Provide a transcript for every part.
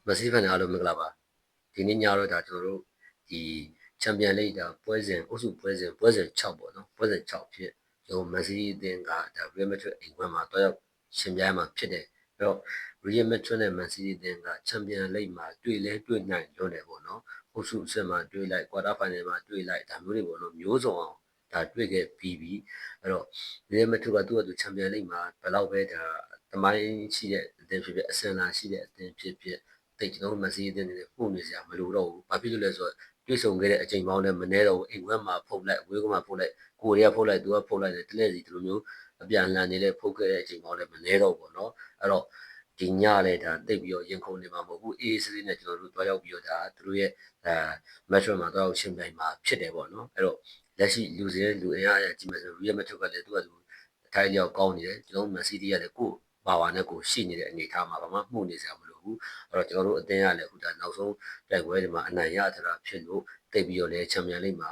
မက်ဆီဖန်အားလုံးမင်္ဂလာပါဒီနေ့ညတော့ဒါကျွန်တော်တို့ဒီချန်ပီယံလိဒါပွဲစဉ်အုပ်စုပွဲစဉ်6ပေါ့နော်ပွဲစဉ်6ဖြစ်ကျွန်တော်မက်ဆီအသင်းကဒါ Real Madrid အိမ်ခွဲမှာတွားရောက်ရှင်ပြိုင်မှာဖြစ်တယ်အဲ့တော့ Real Madrid နဲ့ Man City အသင်းကချန်ပီယံလိမှာတွေ့နိုင်လွန်းတယ်ပေါ့နော်အုပ်စုအဆင့်မှာတွေ့လိုက် quarter final မှာတွေ့လိုက်ဒါမျိုးတွေပေါ့နော်မျိုးစုံအောင်ဒါတွေ့ခဲ့ပြီးပြီအဲ့တော့ Real Madrid ကသူ့အတူချန်ပီယံလိမှာဘယ်လောက်ပဲဒါတမိုင်းရှိတဲ့အသင်းဖြစ်အစင်လာရှိတဲ့အသင်းဖြစ်တိတ်ကျွန်တော်မစီးတဲ့နေနဲ့ပို့နေစရာမလိုတော့ဘူး။ဘာဖြစ်လို့လဲဆိုတော့တွေ့ဆုံခဲ့တဲ့အချိန်ပေါင်းလည်းမနှဲတော့ဘူး။အိမ်ခွဲမှာဖုတ်လိုက်အဝေးကမှာဖုတ်လိုက်ကိုရီးယားဖုတ်လိုက်သူကဖုတ်လိုက်တယ်တလဲစီဒီလိုမျိုးအပြန်လှန်နေတဲ့ဖုတ်ခဲ့တဲ့အချိန်ပေါင်းလည်းမနှဲတော့ဘူးပေါ့နော်။အဲ့တော့ဒီညလည်းဒါတိတ်ပြီးတော့ရင်ခုန်နေမှာမဟုတ်ဘူးအေးအေးဆေးဆေးနဲ့ကျွန်တော်တို့တွားရောက်ပြီးတော့ဒါသူတို့ရဲ့match မှာတွားရောက်ရှင်းပြိုင်မှာဖြစ်တယ်ပေါ့နော်။အဲ့တော့လက်ရှိလူစင်းလူအင်အားအကြည့်မယ်ဆို Real Madrid ကလည်းသူကသူအထိုက်လျောက်ကောင်းနေတယ်ကျွန်တော် Man City ကလည်းကိုပါဝါနဲ့ကိုရှိနေတဲ့အနေအထားမှာဘာမှမှုနေစရာမလိုဘူးအဲ့တော့ကျွန်တော်တို့အသင်းကလည်းအခုဒါနောက်ဆုံးပြိုင်ပွဲတွေမှာအနိုင်ရထတာဖြစ်လို့တိတ်ပြီးတော့လည်းချန်ပီယံလိမှာ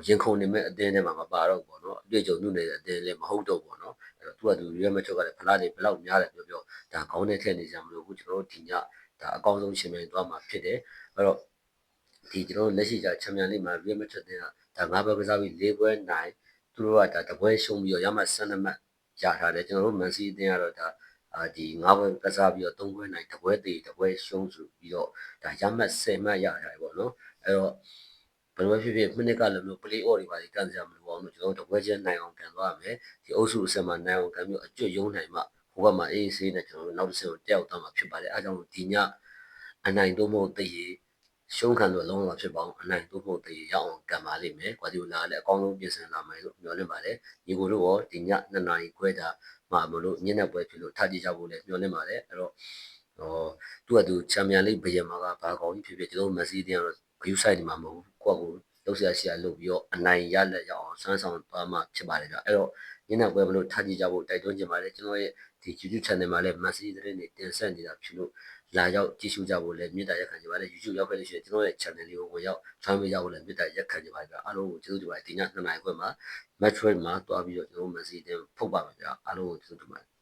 ရင်ခုန်နေမဲ့အသင်းထဲမှာမပါတော့ဘူးပေါ့နော်အတွေ့အကြုံနုနေတဲ့အသင်းလည်းမဟုတ်တော့ဘူးပေါ့နော်အဲ့တော့သူကReal Madrid ကလည်းဖလားတွေဘယ်လောက်များတယ်ပြောဒါခေါင်းနဲ့ထည့်နေစရာမလိုဘူးကျွန်တော်တို့ဒီညဒါအကောင်းဆုံးရှင်ပြိုင်သွားမှာဖြစ်တယ်အဲ့တော့ဒီကျွန်တော်တို့လက်ရှိချန်ပီယံလိမှာ Real Madrid အသင်းကဒါ၅ပွဲကစားပြီး၄ပွဲနိုင်သူတို့ကဒါတပွဲရှုံးပြီးတော့ရမှ12မှတ်ရထားတယ်ကျွန်တော်တို့ Man City အသင်းကတော့ဒါဒီ9ပွဲကစားပြီးတော့3ပွဲနိုင်တပွဲသေးတပွဲရှုံးဆိုပြီးတော့ဒါရမှတ်10မှတ်ရထားတယ်ပေါ့နော်အဲ့တော့ဘယ်လိုဖြစ်ဖြစ်မိနစ်ကလည်းမျိုး play off တွေပါကန်စရာမလိုအောင်လို့ကျွန်တော်တို့တပွဲချင်းနိုင်အောင်ကန်သွားရမယ်ဒီအုပ်စုအစမှာနိုင်အောင်ကန်ပြီးအကျွတ်ယုံနိုင်မှဟိုဘက်မှာအေးဆေးနဲ့ကျွန်တော်တို့နောက်တစ်ဆင့်ကိုတက်ရောက်သွားမှာဖြစ်ပါတယ်အဲကြောင့်ဒီညအနိုင်တော့မဟုတ်တည်ရှုံးခံလို့လုံးဝဖြစ်ပါအောင်အနိုင်တော့မဟုတ်တည်ရအောင်ကန်ပါလိမ့်မယ်ကွာဒီလာလည်းအကောင်းဆုံးပြင်ဆင်လာမယ်လို့မျှော်လင့်ပါတယ်ညီကိုတို့ရောဒီည2နာရီခွဲတာမှာမလို့ညနေပွဲဖြစ်လို့ထားကြည့်ကြဖို့လည်းမျှော်လင့်ပါတယ်အဲ့တော့သူကသူချန်ပီယံလိဘယံမှာကဘာကောင်းကြီးဖြစ်ကျွန်တော်မက်ဆီတင်ကတော့ဂယူးဆိုင်နေမှာမဟုတ်ဘူးကိုယ့်ကိုလှုပ်ရှားရှာလုပ်ပြီးတော့အနိုင်ရလက်ရအောင်စွမ်းဆောင်သွားမှာဖြစ်ပါတယ်ဗျအဲ့တော့ညနေပွဲမလို့ထားကြည့်ကြဖို့တိုက်တွန်းချင်ပါတယ်ကျွန်တော်ရဲ့ဒီ YouTube channel မှာလည်းမက်ဆီသတင်းတွေတင်ဆက်နေတာဖြစ်လို့လာရောက်ကြည့်ရှုကြဖို့လည်းမေတ္တာရက်ခံချင်ပါတယ် YouTube ရောက်ခဲ့လို့ရှိရင်ကျွန်တော်ရဲ့ channel လေးကိုဝင်ရောက်ချမ်းပေးကြဖို့လည်းမေတ္တာရက်ခံချင်ပါတယ်ဗျအားလုံးကိုကျေးဇူးတင်ပါတယ်ဒီည2နာရီခွဲမှာ match မှာတွားပြီးတော့ကျွန်တော်မက်ဆီတင်ဖုတ်ပါမယ်ဗျအားလုံးကိုကျေးဇူးတင်ပါတယ်